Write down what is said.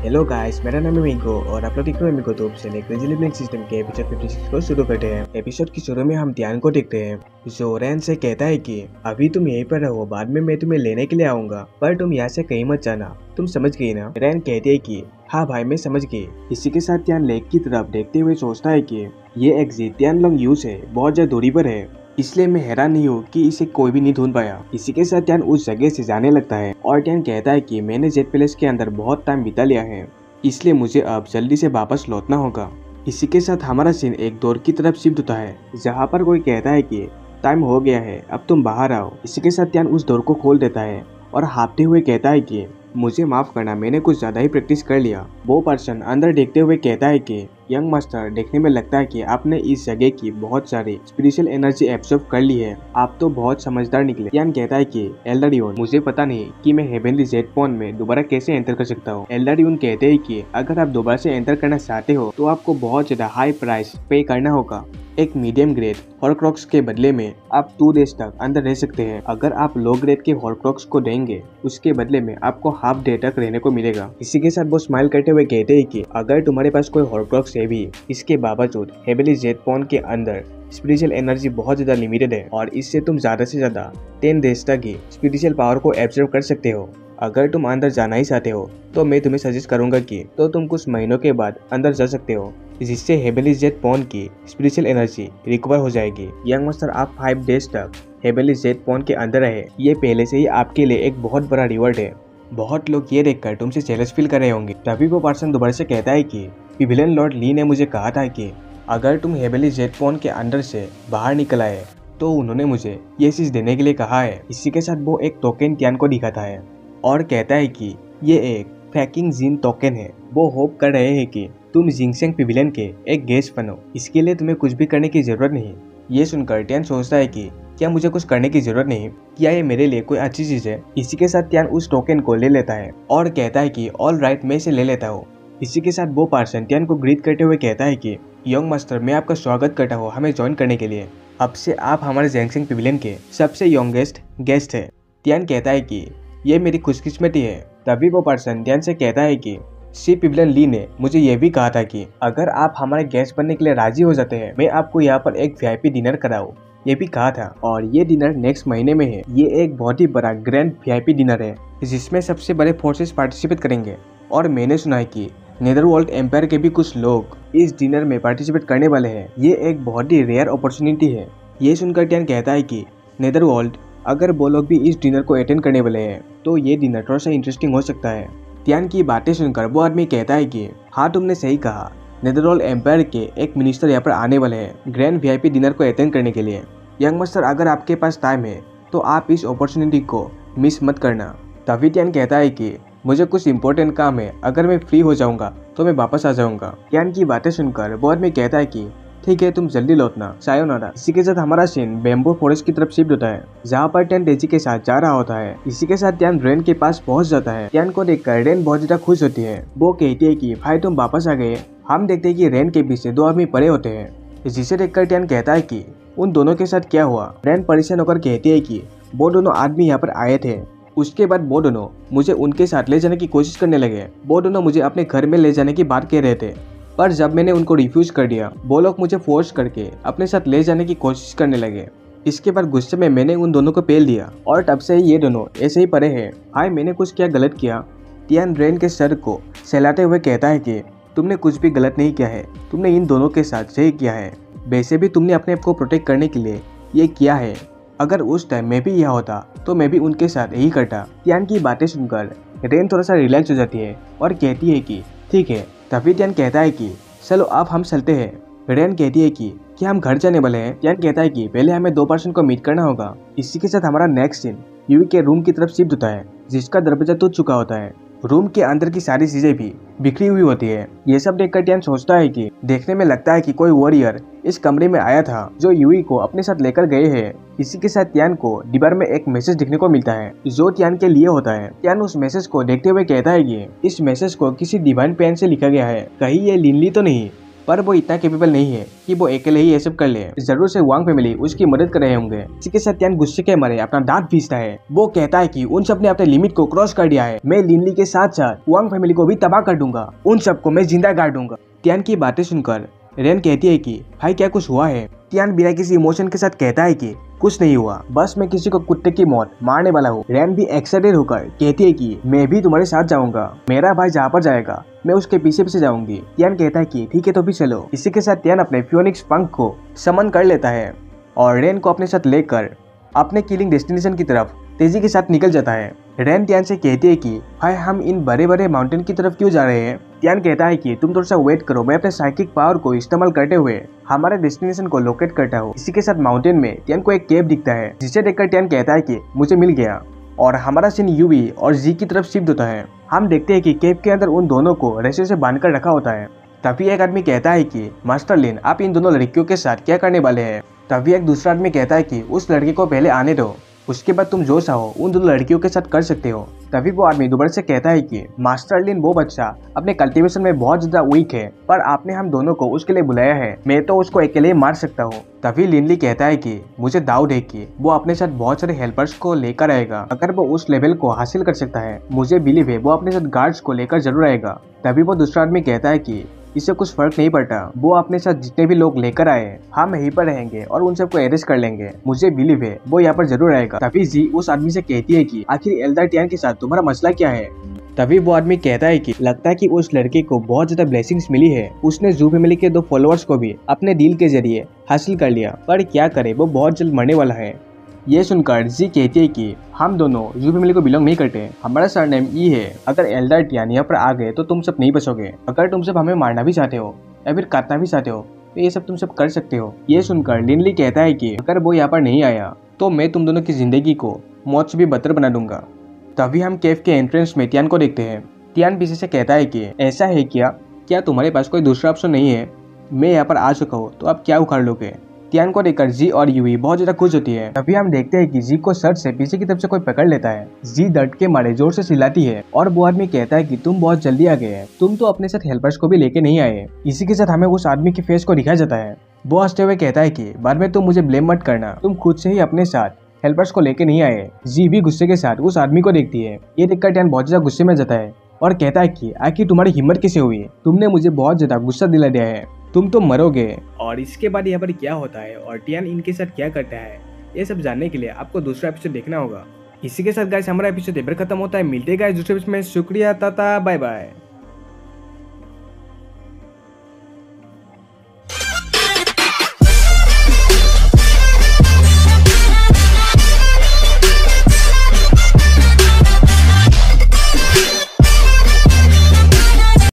Hello guys, मेरा नाम है मिंको और आप लोग देख रहे हैं मिंको तो से लेकर सिस्टम के एपिसोड 56 को शुरू करते हैं। एपिसोड की शुरू में हम ध्यान को देखते हैं जो रैन से कहता है कि अभी तुम यहीं पर रहो, बाद में मैं तुम्हें लेने के लिए आऊंगा, पर तुम यहाँ से कहीं मत जाना। तुम समझ गई ना? रैन कहती है कि हाँ भाई मैं समझ गई। इसी के साथ ध्यान लेक की तरफ देखते हुए सोचता है कि ये एग्जिट ध्यान यूज है, बहुत ज्यादा दूरी पर है, इसलिए मैं हैरान नहीं हूँ कि इसे कोई भी नहीं ढूंढ पाया। इसी के साथ ध्यान उस जगह से जाने लगता है और ध्यान कहता है कि मैंने जेट पैलेस के अंदर बहुत टाइम बिता लिया है, इसलिए मुझे अब जल्दी से वापस लौटना होगा। इसी के साथ हमारा सीन एक दौर की तरफ शिफ्ट होता है जहाँ पर कोई कहता है कि टाइम हो गया है, अब तुम बाहर आओ। इसी के साथ ध्यान उस दौर को खोल देता है और हाँफते हुए कहता है कि मुझे माफ करना, मैंने कुछ ज्यादा ही प्रैक्टिस कर लिया। वो पर्सन अंदर देखते हुए कहता है कि यंग मास्टर, देखने में लगता है कि आपने इस जगह की बहुत सारी स्पिरिचुअल एनर्जी एब्सॉर्ब कर ली है, आप तो बहुत समझदार निकले। यान कहता है कि एल्डरियन, मुझे पता नहीं कि मैं हेवनली जेट पॉन में दोबारा कैसे एंटर कर सकता हूँ। एल्डरियन कहते हैं कि अगर आप दोबारा से एंटर करना चाहते हो तो आपको बहुत ज्यादा हाई प्राइस पे करना होगा। एक मीडियम ग्रेड हॉर्क्रोक्स के बदले में आप 2 डेज तक अंदर रह सकते हैं। अगर आप लो ग्रेड के हॉर्क्रोक्स को देंगे, उसके बदले में आपको हाफ डे तक रहने को मिलेगा। इसी के साथ वो स्माइल करते हुए कहते हैं कि अगर तुम्हारे पास कोई हॉर्क्रोक्स है भी, इसके बावजूद हेवनली जेट पॉन के अंदर स्पिरिचुअल एनर्जी बहुत ज्यादा लिमिटेड है और इससे तुम ज्यादा से ज्यादा 10 डेज तक ही स्पिरिचुअल पावर को एब्जॉर्ब कर सकते हो। अगर तुम अंदर जाना ही चाहते हो तो मैं तुम्हें सजेस्ट करूंगा कि तुम कुछ महीनों के बाद अंदर जा सकते हो, जिससे हेवनली जेट पॉन की स्पिरिचुअल एनर्जी रिकवर हो जाएगी। यंग मास्टर, आप 5 डेज तक हेवनली जेट पॉन के अंदर रहे, ये पहले से ही आपके लिए एक बहुत बड़ा रिवॉर्ड है। बहुत लोग ये देखकर तुमसे जेलस फील कर रहे होंगे। तभी वो पर्सन दोबारा से कहता है कि पिविलियन लॉर्ड ली ने मुझे कहा था कि अगर तुम हेवनली जेट पॉन के अंदर से बाहर निकल आए तो उन्होंने मुझे ये चीज देने के लिए कहा है। इसी के साथ वो एक टोकन ध्यान को दिखाता है और कहता है कि ये एक फैकिंग जीन टोकन है। वो होप कर रहे हैं कि तुम जिंगसेंग पिविलियन के एक गेस्ट बनो, इसके लिए तुम्हें कुछ भी करने की जरूरत नहीं। ये सुनकर टियान सोचता है कि क्या मुझे कुछ करने की जरूरत नहीं, क्या ये मेरे लिए कोई अच्छी चीज है। इसी के साथ टियान उस टोकन को ले लेता है और कहता है कि ऑल राइट, मैं इसे ले लेता हूँ। इसी के साथ वो पर्सन टियान को ग्रीट करते हुए कहता है कि यंग मास्टर, मैं आपका स्वागत करता हूँ हमें ज्वाइन करने के लिए। अब से आप हमारे जिंगसेंग पिविलियन के सबसे यंगेस्ट गेस्ट है। टियान कहता है कि ये मेरी खुशकिस्मती है। तभी वो पर्सन टियान से कहता है कि सी पिविलियन ली ने मुझे ये भी कहा था कि अगर आप हमारे गेस्ट बनने के लिए राजी हो जाते हैं, मैं आपको यहाँ पर एक वीआईपी डिनर कराऊं, ये भी कहा था। और ये डिनर नेक्स्ट महीने में है। ये एक बहुत ही बड़ा ग्रैंड वीआईपी डिनर है जिसमें सबसे बड़े फोर्सेस पार्टिसिपेट करेंगे और मैंने सुना है कि नेदरवर्ल्ड एम्पायर के भी कुछ लोग इस डिनर में पार्टिसिपेट करने वाले हैं। ये एक बहुत ही रेयर अपॉर्चुनिटी है। ये सुनकर टियान कहता है कि नेदरवर्ल्ड, अगर वो लोग भी इस डिनर को अटेंड करने वाले हैं तो ये डिनर थोड़ा सा इंटरेस्टिंग हो सकता है। टियान की बातें सुनकर वो आदमी कहता है कि हाँ तुमने सही कहा, नेदरवर्ल्ड एम्पायर के एक मिनिस्टर यहाँ पर आने वाले हैं ग्रैंड वीआईपी डिनर को अटेंड करने के लिए। यंग मास्टर, अगर आपके पास टाइम है तो आप इस अपॉर्चुनिटी को मिस मत करना। तभी टियान कहता है कि मुझे कुछ इंपॉर्टेंट काम है, अगर मैं फ्री हो जाऊंगा तो मैं वापस आ जाऊंगा। टियान की बातें सुनकर वो आदमी कहता है कि ठीक है, तुम जल्दी लौटना, सायोनारा। इसी के साथ हमारा सीन बेम्बो फॉरेस्ट की तरफ शिफ्ट होता है जहाँ पर टियान डेजी के साथ जा रहा होता है। इसी के साथ टियान रेन के पास पहुंच जाता है। टियान को देखकर रेन बहुत ज्यादा खुश होती है। वो कहती है कि भाई तुम वापस आ गए। हम देखते हैं कि रेन के पीछे 2 आदमी पड़े होते हैं, जिसे देखकर टियान कहता है कि उन दोनों के साथ क्या हुआ। रेन परेशान होकर कहती है कि वो दोनों आदमी यहाँ पर आए थे, उसके बाद वो दोनों मुझे उनके साथ ले जाने की कोशिश करने लगे। वो दोनों मुझे अपने घर में ले जाने की बात कह रहे थे, पर जब मैंने उनको रिफ्यूज कर दिया, वो लोग मुझे फोर्स करके अपने साथ ले जाने की कोशिश करने लगे। इसके बाद गुस्से में मैंने उन दोनों को पेल दिया और तब से ये दोनों ऐसे ही पड़े हैं। हाय, मैंने कुछ क्या गलत किया? टियान रेन के सर को सहलाते हुए कहता है कि तुमने कुछ भी गलत नहीं किया है, तुमने इन दोनों के साथ सही किया है। वैसे भी तुमने अपने आप को प्रोटेक्ट करने के लिए ये किया है। अगर उस टाइम मैं भी यहाँ होता तो मैं भी उनके साथ यही करता। टियान की बातें सुनकर रेन थोड़ा सा रिलैक्स हो जाती है और कहती है कि ठीक है। तभी टियान कहता है कि चलो अब हम चलते हैं। रेन कहती है कि क्या हम घर जाने वाले हैं? टियान कहता है कि पहले हमें 2 पर्सन को मीट करना होगा। इसी के साथ हमारा नेक्स्ट सीन यूवी के रूम की तरफ शिफ्ट होता है जिसका दरवाजा टूट चुका होता है। रूम के अंदर की सारी चीजें भी बिखरी हुई होती है। ये सब देखकर टियान सोचता है कि देखने में लगता है कि कोई वॉरियर इस कमरे में आया था जो यूवी को अपने साथ लेकर गए हैं। इसी के साथ टियान को दीवार में एक मैसेज दिखने को मिलता है जो टियान के लिए होता है। टियान उस मैसेज को देखते हुए कहता है कि इस मैसेज को किसी डिवाइन पेन से लिखा गया है, कहीं ये लिनली तो नहीं। पर वो इतना कैपेबल नहीं है कि वो अकेले ही ये सब कर ले। जरूर से वांग फैमिली उसकी मदद कर रहे होंगे। इसी के साथ टियान गुस्से के मारे अपना दांत पीसता है। वो कहता है कि उन सब ने अपने लिमिट को क्रॉस कर दिया है। मैं लिनली के साथ साथ वांग फैमिली को भी तबाह कर दूंगा। उन सबको मैं जिंदा गाड़ दूंगा। टियान की बातें सुनकर रेन कहती है कि भाई क्या कुछ हुआ है। टियान बिना किसी इमोशन के साथ कहता है कि कुछ नहीं हुआ, बस मैं किसी को कुत्ते की मौत मारने वाला हूँ। रेन भी एक्साइटेड होकर कहती है कि मैं भी तुम्हारे साथ जाऊंगा। मेरा भाई जहाँ पर जाएगा मैं उसके पीछे पीछे जाऊंगी। टियान कहता है कि ठीक है तो भी चलो। इसी के साथ टियान अपने फियोनिक्स पंख को समन कर लेता है और रेन को अपने साथ लेकर अपने किलिंग डेस्टिनेशन की तरफ तेजी के साथ निकल जाता है। रेन टियान से कहती है कि भाई हम इन बड़े बड़े माउंटेन की तरफ क्यों जा रहे हैं। टियान कहता है कि तुम थोड़ा सा वेट करो, मैं अपने साइकिक पावर को इस्तेमाल करते हुए हमारे डेस्टिनेशन को लोकेट करता हूँ। इसी के साथ माउंटेन में टियान को एक केव दिखता है, जिसे देखकर टियान कहता है कि मुझे मिल गया और हमारा सीन यूवी और जी की तरफ शिफ्ट होता है। हम देखते हैं कि केव के अंदर उन दोनों को रस्से से बांधकर रखा होता है। तभी एक आदमी कहता है कि मास्टर लिन आप इन दोनों लड़कियों के साथ क्या करने वाले हैं। तभी एक दूसरा आदमी कहता है कि उस लड़के को पहले आने दो, उसके बाद तुम जो चाहो उन दोनों लड़कियों के साथ कर सकते हो। तभी वो आदमी दोबारा से कहता है कि मास्टर लिन वो बच्चा अपने कल्टीवेशन में बहुत ज्यादा वीक है, पर आपने हम दोनों को उसके लिए बुलाया है, मैं तो उसको अकेले ही मार सकता हूँ। तभी लिनली कहता है कि मुझे डाउट है कि वो अपने साथ बहुत सारे हेल्पर्स को लेकर आएगा। अगर वो उस लेवल को हासिल कर सकता है, मुझे बिलीव है वो अपने साथ गार्ड्स को लेकर जरूर आएगा। तभी वो दूसरा आदमी कहता है कि इससे कुछ फर्क नहीं पड़ता, वो अपने साथ जितने भी लोग लेकर आए हम यहीं पर रहेंगे और उन सबको अरेस्ट कर लेंगे। मुझे बिलीव है वो यहाँ पर जरूर आएगा। तभी जी उस आदमी से कहती है कि आखिर एल्डर टियान के साथ तुम्हारा मसला क्या है। तभी वो आदमी कहता है कि लगता है कि उस लड़के को बहुत ज्यादा ब्लेसिंग्स मिली है, उसने जू फैमिली के 2 फॉलोअर्स को भी अपने डील के जरिए हासिल कर लिया, पर क्या करे वो बहुत जल्द मरने वाला है। ये सुनकर जी कहती है कि हम दोनों जू फैमिली को बिलोंग नहीं करते, हमारा सरनेम ई है। अगर एल्डर टियान यहाँ पर आ गए तो तुम सब नहीं बचोगे। अगर तुम सब हमें मारना भी चाहते हो या फिर काटना भी चाहते हो तो ये सब तुम सब कर सकते हो। ये सुनकर लिनली कहता है कि अगर वो यहाँ पर नहीं आया तो मैं तुम दोनों की जिंदगी को मौत से भी बदतर बना दूंगा। तभी हम केव के एंट्रेंस में टियान को देखते हैं। टियान पीछे से कहता है कि ऐसा है क्या तुम्हारे पास कोई दूसरा ऑप्शन नहीं है? मैं यहाँ पर आ चुका हूँ तो आप क्या उखाड़ लोगे। टियान को देखकर जी और यूवी बहुत ज्यादा खुश होती है। तभी हम देखते हैं कि जी को शर्ट से पीछे की तरफ से कोई पकड़ लेता है। जी दर्द के मारे जोर से चिल्लाती है और वो आदमी कहता है कि तुम बहुत जल्दी आ गए हैं, तुम तो अपने साथ हेल्पर्स को भी लेके नहीं आए। इसी के साथ हमें उस आदमी के फेस को दिखाया जाता है। वो हंसते हुए कहता है कि बाद में तुम मुझे ब्लेम मत करना, तुम खुद से ही अपने साथ हेल्पर्स को लेके नहीं आए। जी भी गुस्से के साथ उस आदमी को देखती है। ये देखकर टियान बहुत ज्यादा गुस्से में जाता है और कहता है कि आखिर तुम्हारी हिम्मत कैसे हुई, तुमने मुझे बहुत ज्यादा गुस्सा दिला दिया है, तुम तो मरोगे। और इसके बाद यहाँ पर क्या होता है और टियान इनके साथ क्या करता है, ये सब जानने के लिए आपको दूसरा एपिसोड देखना होगा। इसी के साथ गाइस हमारा एपिसोड यहाँ पर खत्म होता है। मिलते गाइस दूसरे एपिसोड में। शुक्रिया, टाटा, बाय बाय।